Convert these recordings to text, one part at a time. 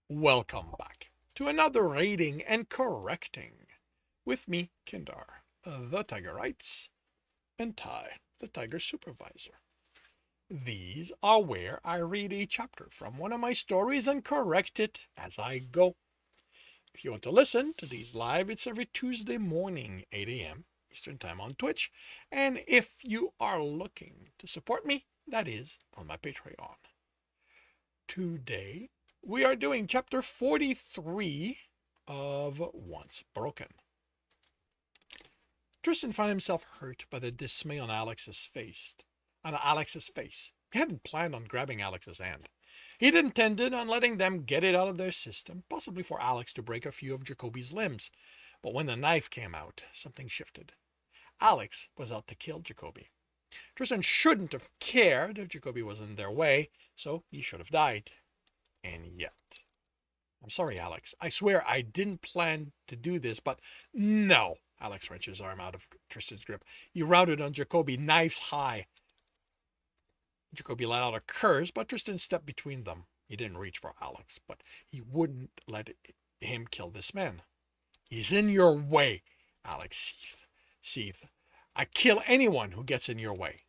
Welcome back to another reading and correcting with me, Kindar, the Tiger Writes, and Ty, the Tiger Supervisor. These are where I read a chapter from one of my stories and correct it as I go. If you want to listen to these live, it's every Tuesday morning, 8 a.m. Eastern Time on Twitch. And if you are looking to support me, that is on my Patreon. Today, we are doing chapter 43 of Once Broken. Tristan found himself hurt by the dismay on Alex's face. He hadn't planned on grabbing Alex's hand. He'd intended on letting them get it out of their system, possibly for Alex to break a few of Jacoby's limbs. But when the knife came out, something shifted. Alex was out to kill Jacoby. Tristan shouldn't have cared if Jacoby was in their way, so he should have died. And yet, I'm sorry, Alex. I swear I didn't plan to do this, but no. Alex wrenched his arm out of Tristan's grip. He routed on Jacoby, knives high. Jacoby let out a curse, but Tristan stepped between them. He didn't reach for Alex, but he wouldn't let him kill this man. He's in your way, Alex seethed. I kill anyone who gets in your way.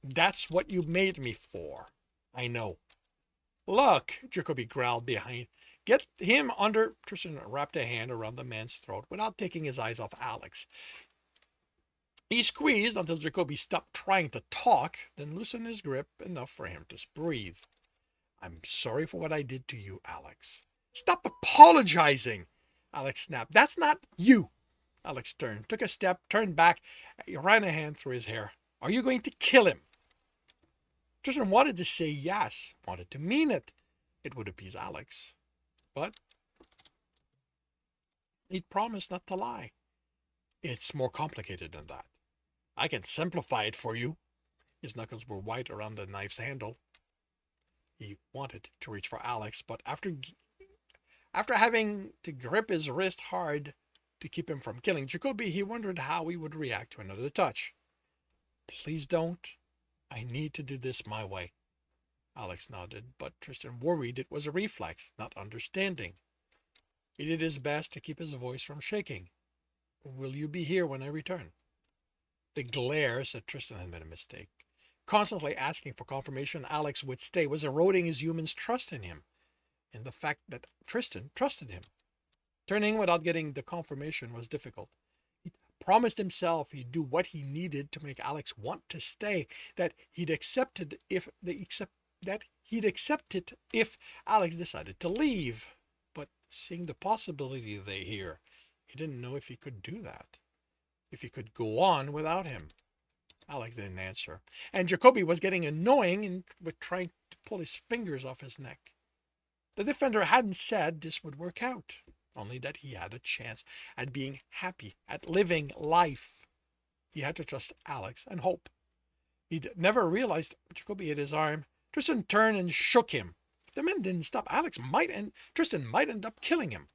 That's what you made me for. I know. Look, Jacoby growled behind. Get him under. Tristan wrapped a hand around the man's throat without taking his eyes off Alex. He squeezed until Jacoby stopped trying to talk, then loosened his grip enough for him to breathe. I'm sorry for what I did to you, Alex. Stop apologizing, Alex snapped. That's not you. Alex turned, took a step, turned back, ran a hand through his hair. Are you going to kill him? Tristan wanted to say yes, wanted to mean it. It would appease Alex. But he'd promised not to lie. It's more complicated than that. I can simplify it for you. His knuckles were white around the knife's handle. He wanted to reach for Alex, but after having to grip his wrist hard to keep him from killing Jacoby, he wondered how he would react to another touch. Please don't. I need to do this my way. Alex nodded, but Tristan worried it was a reflex, not understanding. He did his best to keep his voice from shaking. Will you be here when I return? The glare said Tristan had made a mistake. Constantly asking for confirmation Alex would stay was eroding his human's trust in him, and the fact that Tristan trusted him. Turning without getting the confirmation was difficult. He promised himself he'd do what he needed to make Alex want to stay, that he'd accept it if Alex decided to leave. But seeing the possibility they hear, he didn't know if he could do that. If he could go on without him. Alex didn't answer, and Jacoby was getting annoying and was trying to pull his fingers off his neck. The defender hadn't said this would work out, only that he had a chance at being happy, at living life. He had to trust Alex and hope. He'd never realized Jacoby hit his arm. Tristan turned and shook him. If the man didn't stop, Tristan might end up killing him.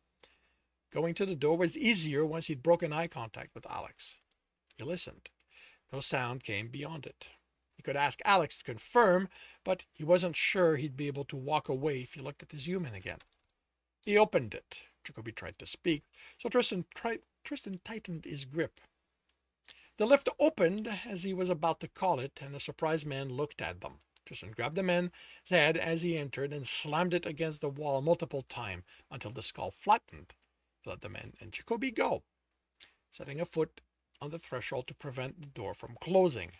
Going to the door was easier once he'd broken eye contact with Alex. He listened. No sound came beyond it. He could ask Alex to confirm, but he wasn't sure he'd be able to walk away if he looked at his human again. He opened it. Jacoby tried to speak, so Tristan tightened his grip. The lift opened as he was about to call it, and the surprised man looked at them. Tristan grabbed the man's head as he entered and slammed it against the wall multiple times until the skull flattened. He let the man and Jacoby go, setting a foot on the threshold to prevent the door from closing.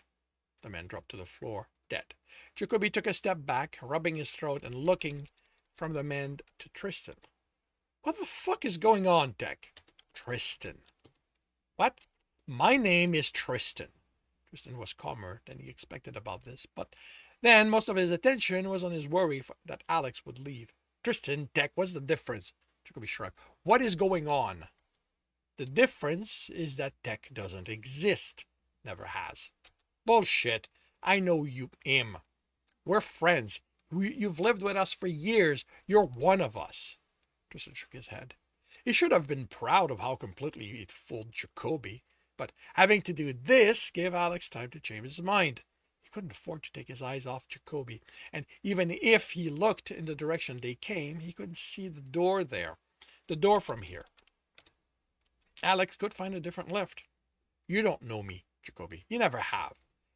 The man dropped to the floor, dead. Jacoby took a step back, rubbing his throat and looking from the man to Tristan. What the fuck is going on, Tech? Tristan. What? My name is Tristan. Tristan was calmer than he expected about this, but then most of his attention was on his worry that Alex would leave. Tristan, Tech, what's the difference? Jacoby shrugged. What is going on? The difference is that Tech doesn't exist. Never has. Bullshit. I know him. We're friends. You've lived with us for years. You're one of us. Tristan shook his head. He should have been proud of how completely he'd fooled Jacoby, but having to do this gave Alex time to change his mind. He couldn't afford to take his eyes off Jacoby, and even if he looked in the direction they came, he couldn't see the door there. The door from here. Alex could find a different lift. You don't know me, Jacoby. You never have.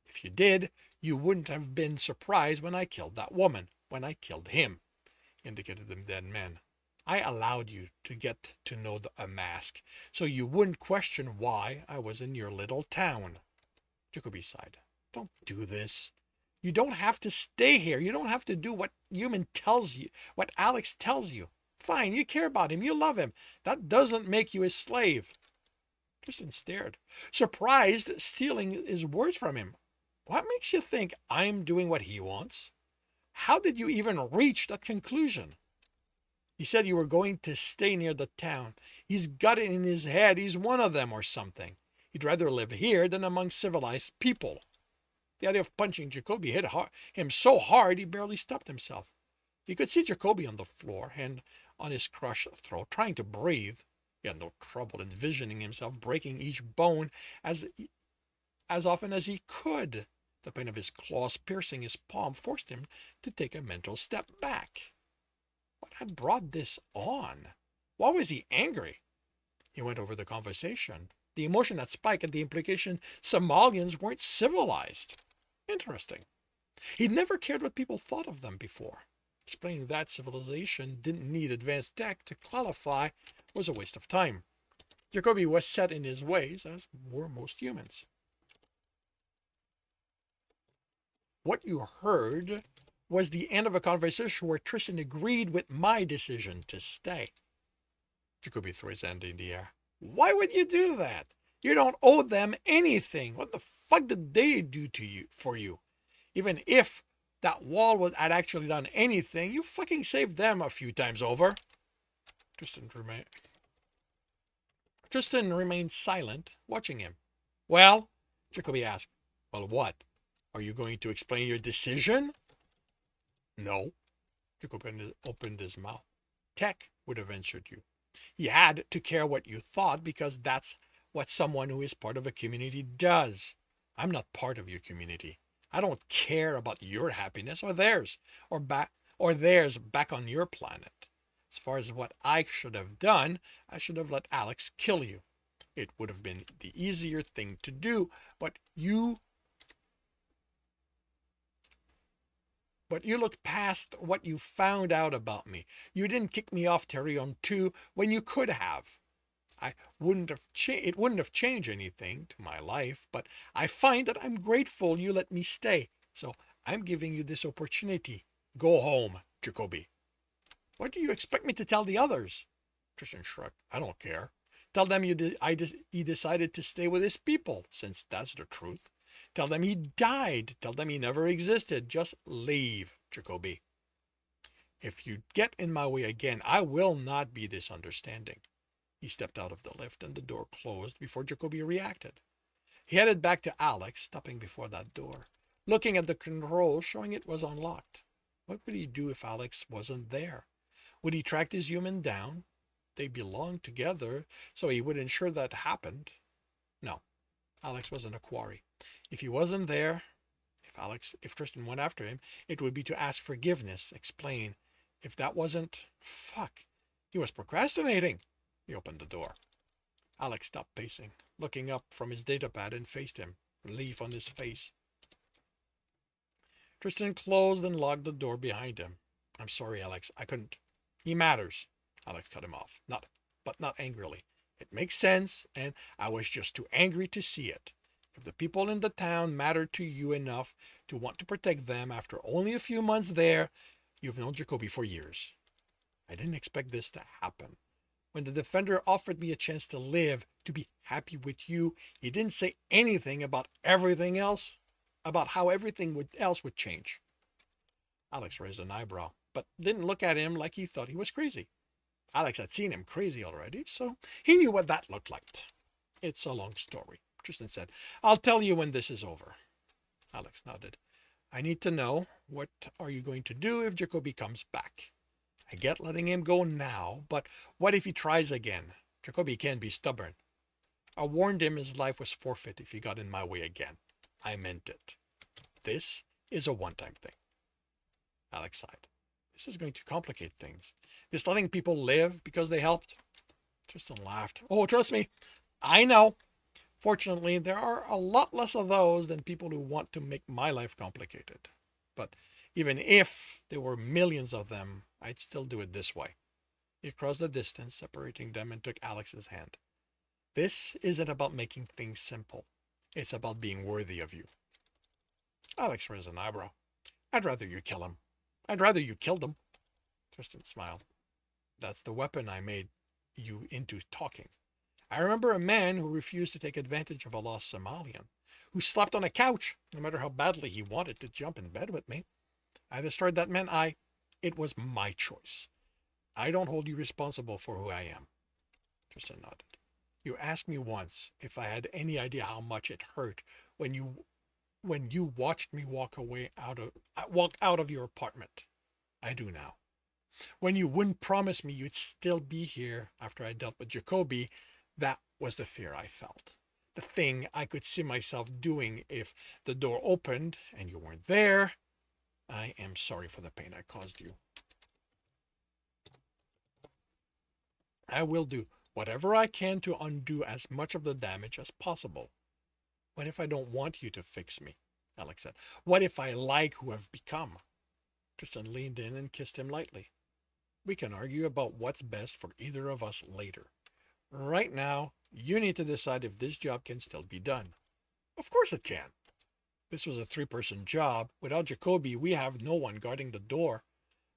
If you did, you wouldn't have been surprised when I killed that woman, when I killed him, indicated the dead man. I allowed you to get to know a mask, so you wouldn't question why I was in your little town. Jacoby sighed. Don't do this. You don't have to stay here. You don't have to do what human tells you, what Alex tells you. Fine, you care about him. You love him. That doesn't make you his slave. Tristan stared, surprised, stealing his words from him. What makes you think I'm doing what he wants? How did you even reach that conclusion? He said you were going to stay near the town. He's got it in his head he's one of them or something. He'd rather live here than among civilized people. The idea of punching Jacoby hit him so hard he barely stopped himself. He could see Jacoby on the floor, hand on his crushed throat, trying to breathe. He had no trouble envisioning himself breaking each bone as often as he could. The pain of his claws piercing his palm forced him to take a mental step back. What had brought this on? Why was he angry? He went over the conversation. The emotion had spiked and the implication Somalians weren't civilized. Interesting. He'd never cared what people thought of them before. Explaining that civilization didn't need advanced tech to qualify was a waste of time. Jacoby was set in his ways, as were most humans. What you heard was the end of a conversation where Tristan agreed with my decision to stay. Jacoby threw his hand in the air. Why would you do that? You don't owe them anything. What the fuck did they do to you for you? Even if that wall had actually done anything, you fucking saved them a few times over. Tristan remained silent, watching him. Well, Jacoby asked. Well, what? Are you going to explain your decision? No. Jacoby opened his mouth. Tech would have answered you. He had to care what you thought because that's what someone who is part of a community does. I'm not part of your community. I don't care about your happiness or theirs, or theirs back on your planet. As far as what I should have done, I should have let Alex kill you. It would have been the easier thing to do, but you looked past what you found out about me. You didn't kick me off Terrion 2 when you could have. It wouldn't have changed anything to my life, but I find that I'm grateful you let me stay. So I'm giving you this opportunity. Go home, Jacoby. What do you expect me to tell the others? Tristan shrugged. I don't care. Tell them he decided to stay with his people, since that's the truth. Tell them he died. Tell them he never existed. Just leave, Jacoby. If you get in my way again, I will not be this understanding. He stepped out of the lift and the door closed before Jacoby reacted. He headed back to Alex, stopping before that door, looking at the controls showing it was unlocked. What would he do if Alex wasn't there? Would he track this human down? They belonged together, so he would ensure that happened. No, Alex wasn't a quarry. If he wasn't there, if Tristan went after him, it would be to ask forgiveness, explain. If that wasn't, fuck, he was procrastinating. He opened the door. Alex stopped pacing, looking up from his datapad and faced him, relief on his face. Tristan closed and locked the door behind him. I'm sorry, Alex, I couldn't. He matters. Alex cut him off, but not angrily. It makes sense, and I was just too angry to see it. If the people in the town matter to you enough to want to protect them after only a few months there, you've known Jacoby for years. I didn't expect this to happen. When the defender offered me a chance to live, to be happy with you, he didn't say anything about everything else, about how everything else would change. Alex raised an eyebrow, but didn't look at him like he thought he was crazy. Alex had seen him crazy already, so he knew what that looked like. It's a long story, Tristan said. I'll tell you when this is over. Alex nodded. I need to know, what are you going to do if Jacoby comes back? I get letting him go now, but what if he tries again? Jacoby can be stubborn. I warned him his life was forfeit if he got in my way again. I meant it. This is a one-time thing. Alex sighed. This is going to complicate things. This letting people live because they helped. Tristan laughed. Oh, trust me, I know. Fortunately, there are a lot less of those than people who want to make my life complicated. But even if there were millions of them, I'd still do it this way. He crossed the distance separating them and took Alex's hand. This isn't about making things simple. It's about being worthy of you. Alex raised an eyebrow. I'd rather you kill him. I'd rather you killed him. Tristan smiled. That's the weapon I made you into talking. I remember a man who refused to take advantage of a lost Somalian, who slept on a couch, no matter how badly he wanted to jump in bed with me. I destroyed that man. It was my choice. I don't hold you responsible for who I am. Tristan nodded. You asked me once if I had any idea how much it hurt when you watched me walk out of your apartment. I do now. When you wouldn't promise me you'd still be here after I dealt with Jacoby, that was the fear I felt. The thing I could see myself doing if the door opened and you weren't there. I am sorry for the pain I caused you. I will do whatever I can to undo as much of the damage as possible. What if I don't want you to fix me? Alex said. What if I like who I've become? Tristan leaned in and kissed him lightly. We can argue about what's best for either of us later. Right now, you need to decide if this job can still be done. Of course it can. This was a 3-person job. Without Jacoby, we have no one guarding the door.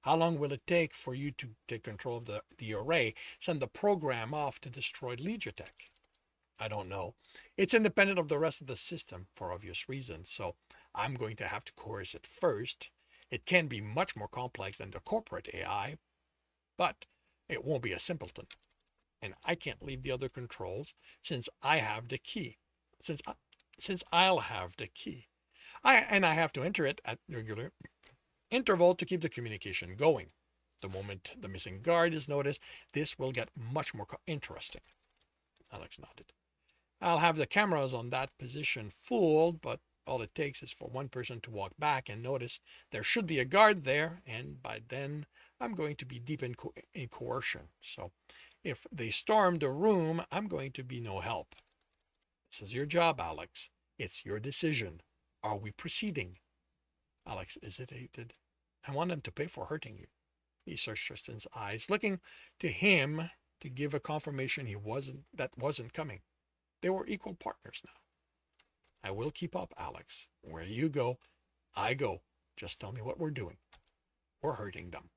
How long will it take for you to take control of the array, send the program off to destroy Legiotech? I don't know. It's independent of the rest of the system for obvious reasons, so I'm going to have to coerce it first. It can be much more complex than the corporate AI, but it won't be a simpleton. And I can't leave the other controls since I have the key. Since I'll have the key. I have to enter it at regular interval to keep the communication going. The moment the missing guard is noticed, this will get much more interesting. Alex nodded. I'll have the cameras on that position fooled, but all it takes is for one person to walk back and notice there should be a guard there, and by then I'm going to be deep in coercion. So if they storm the room, I'm going to be no help. This is your job, Alex. It's your decision. Are we proceeding? Alex hesitated. I want them to pay for hurting you. He searched Tristan's eyes, looking to him to give a confirmation that wasn't coming. They were equal partners now. I will keep up, Alex. Where you go, I go. Just tell me what we're doing. We're hurting them.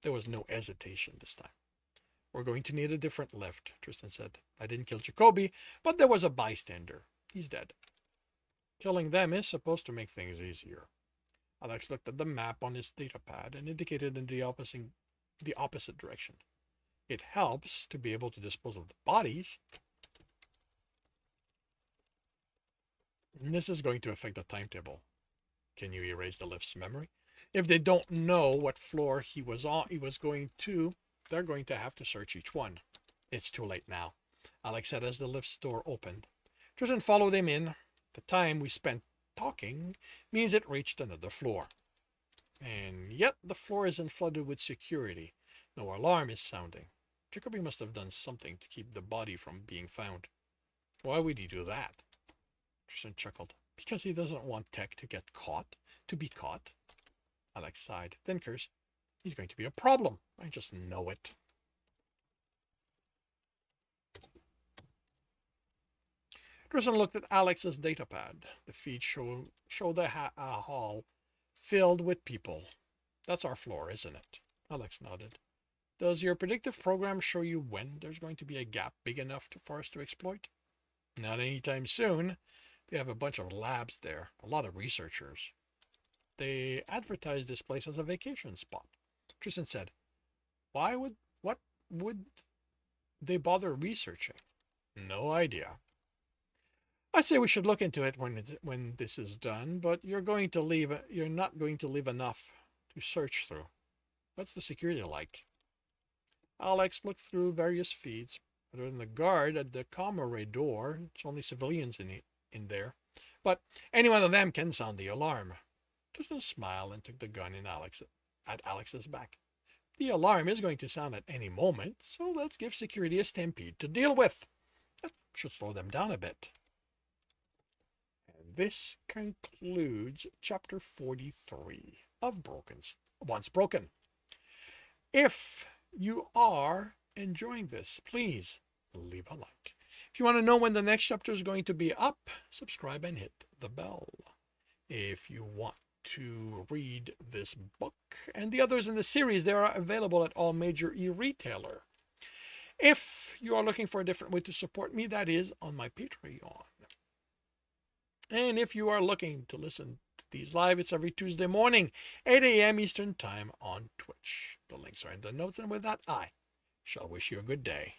There was no hesitation this time. We're going to need a different lift, Tristan said. I didn't kill Jacoby, but there was a bystander. He's dead. Killing them is supposed to make things easier. Alex looked at the map on his datapad and indicated in the opposite direction. It helps to be able to dispose of the bodies. And this is going to affect the timetable. Can you erase the lift's memory? If they don't know what floor he was going to, they're going to have to search each one. It's too late now, Alex said as the lift's door opened. Tristan followed him in. The time we spent talking means it reached another floor. And yet the floor isn't flooded with security. No alarm is sounding. Jacoby must have done something to keep the body from being found. Why would he do that? Tristan chuckled. Because he doesn't want Tech to be caught. Alex sighed, then cursed. He's going to be a problem. I just know it. Tristan looked at Alex's datapad. The feed showed a hall filled with people. That's our floor, isn't it? Alex nodded. Does your predictive program show you when there's going to be a gap big enough for us to exploit? Not anytime soon. They have a bunch of labs there, a lot of researchers. They advertise this place as a vacation spot. Tristan said, what would they bother researching? No idea. I'd say we should look into it when this is done, but you're not going to leave enough to search through. What's the security like? Alex looked through various feeds. Other than the guard at the comm array door, it's only civilians in there. But any one of them can sound the alarm. Tristan smiled and took the gun at Alex's back. The alarm is going to sound at any moment, so let's give security a stampede to deal with. That should slow them down a bit. And this concludes chapter 43 of Once Broken. If you are enjoying this, please leave a like. If you want to know when the next chapter is going to be up, subscribe and hit the bell. If you want to read this book and the others in the series, they are available at all major e-retailer. If you are looking for a different way to support me, that is on my Patreon. And if you are looking to listen to these live, it's every Tuesday morning, 8 a.m. Eastern Time on Twitch. The links are in the notes, and with that, I shall wish you a good day.